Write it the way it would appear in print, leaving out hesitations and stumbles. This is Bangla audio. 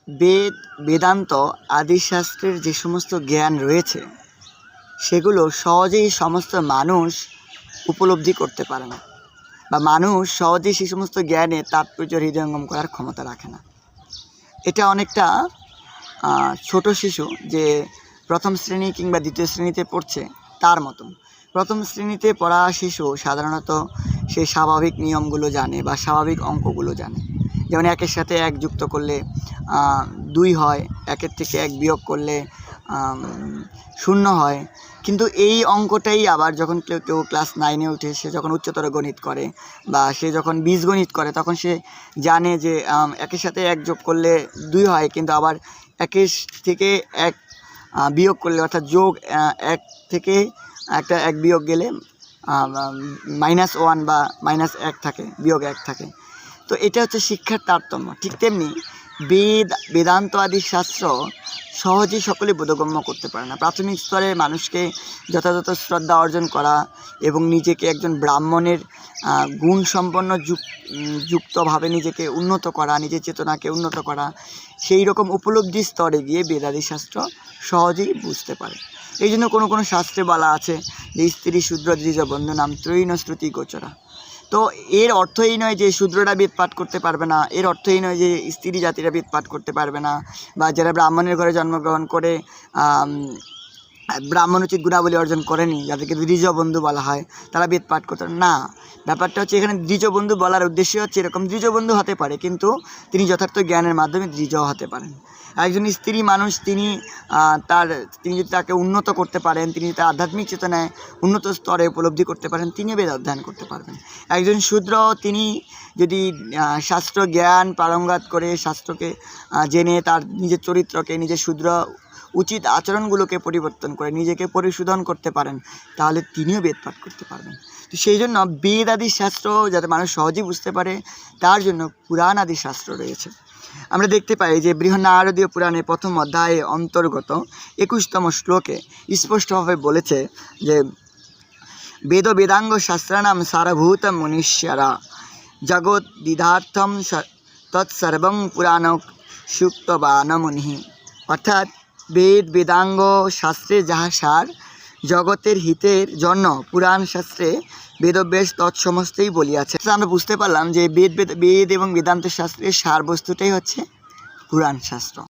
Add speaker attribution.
Speaker 1: বেদ, বেদান্ত আদি শাস্ত্রের যে সমস্ত জ্ঞান রয়েছে সেগুলো সহজেই সমস্ত মানুষ উপলব্ধি করতে পারে না, বা মানুষ সহজেই সেই সমস্ত জ্ঞানে তাৎপর্য হৃদয়ঙ্গম করার ক্ষমতা রাখে না। এটা অনেকটা ছোট শিশু যে প্রথম শ্রেণী কিংবা দ্বিতীয় শ্রেণীতে পড়ছে তার মতন। প্রথম শ্রেণীতে পড়া শিশু সাধারণত সে স্বাভাবিক নিয়মগুলো জানে বা স্বাভাবিক অঙ্কগুলো জানে, যেমন 1-এর সাথে 1 যুক্ত করলে 2 হয়, 1-এর থেকে 1 বিয়োগ করলে 0 হয়। কিন্তু এই অঙ্কটাই আবার যখন কেউ ক্লাস 9-এ উঠে, সে যখন উচ্চতর গণিত করে বা সে যখন বীজগণিত করে, তখন সে জানে যে 1-এর সাথে 1 যোগ করলে 2 হয়, কিন্তু আবার 1-এর থেকে 1 বিয়োগ করলে, অর্থাৎ যোগ 1 থেকে একটা 1 বিয়োগ গেলে -1 বা -1 থাকে, বিয়োগ 1 থাকে। তো এটা হচ্ছে শিক্ষার তারতম্য। ঠিক তেমনি বেদান্ত আদি শাস্ত্র সহজেই সকলে বোধগম্য করতে পারে না। প্রাথমিক স্তরে মানুষকে যথাযথ শ্রদ্ধা অর্জন করা এবং নিজেকে একজন ব্রাহ্মণের গুণসম্পন্ন যুক্তভাবে নিজেকে উন্নত করা, নিজের চেতনাকে উন্নত করা, সেই রকম উপলব্ধি স্তরে গিয়ে বেদাদি শাস্ত্র সহজেই বুঝতে পারে। এই জন্য কোনো শাস্ত্রে বলা আছে যে স্ত্রী শূদ্র দ্বিজবন্ধনাম ত্রয়ীণ শ্রুতি গোচরা। তো এর অর্থ এই নয় যে শূদ্ররা বেদ পাঠ করতে পারবে না, এর অর্থ এই নয় যে স্ত্রী জাতিরা বেদ পাঠ করতে পারবে না, বা যারা ব্রাহ্মণের ঘরে জন্মগ্রহণ করে ব্রাহ্মণোচিত গুণাবলী অর্জন করেনি, যাদেরকে দ্বিজবন্ধু বলা হয়, তারা বেদ পাঠ করতে না। ব্যাপারটা হচ্ছে এখানে দ্বিজবন্ধু বলার উদ্দেশ্য হচ্ছে এরকম, দ্বিজবন্ধু হতে পারে কিন্তু তিনি যথার্থ জ্ঞানের মাধ্যমে দ্বিজ হতে পারেন। একজন স্ত্রী মানুষ তিনি যদি তাকে উন্নত করতে পারেন, তিনি তার আধ্যাত্মিক চেতনায় উন্নত স্তরে উপলব্ধি করতে পারেন, তিনিও বেদ অধ্যয়ন করতে পারবেন। একজন শূদ্র তিনি যদি শাস্ত্র জ্ঞান পারঙ্গত করে, শাস্ত্রকে জেনে তার নিজের চরিত্রকে, নিজের শূদ্র উচিত আচরণগুলোকে পরিবর্তন করে নিজেকে পরিশোধন করতে পারেন, তাহলে তিনিও বেদ পাঠ করতে পারবেন। তো সেই জন্য বেদ আদি শাস্ত্র যাতে মানুষ সহজেই বুঝতে পারে, তার জন্য পুরাণ আদি শাস্ত্র রয়েছে। আমরা দেখতে পাই যে বৃহন্নারদীয় পুরাণে 1ম অধ্যায়ে অন্তর্গত 21তম শ্লোকে স্পষ্টভাবে বলেছে যে বেদ বেদাঙ্গ শাস্ত্রাণাম সারভূতম মনুষ্যরা জগৎ দিধার্থম তৎসর্বং পুরাণ সুক্তবান মুনি। অর্থাৎ বেদ বেদাঙ্গ শাস্ত্রে যাহা সার, জগতের হিতের জন্য পুরাণ শাস্ত্রে বেদব্যাস তৎসমস্তই বলিয়াছে। আমরা বুঝতে পারলাম যে বেদ এবং বেদান্ত শাস্ত্রের সার বস্তুটাই হচ্ছে পুরাণ শাস্ত্র।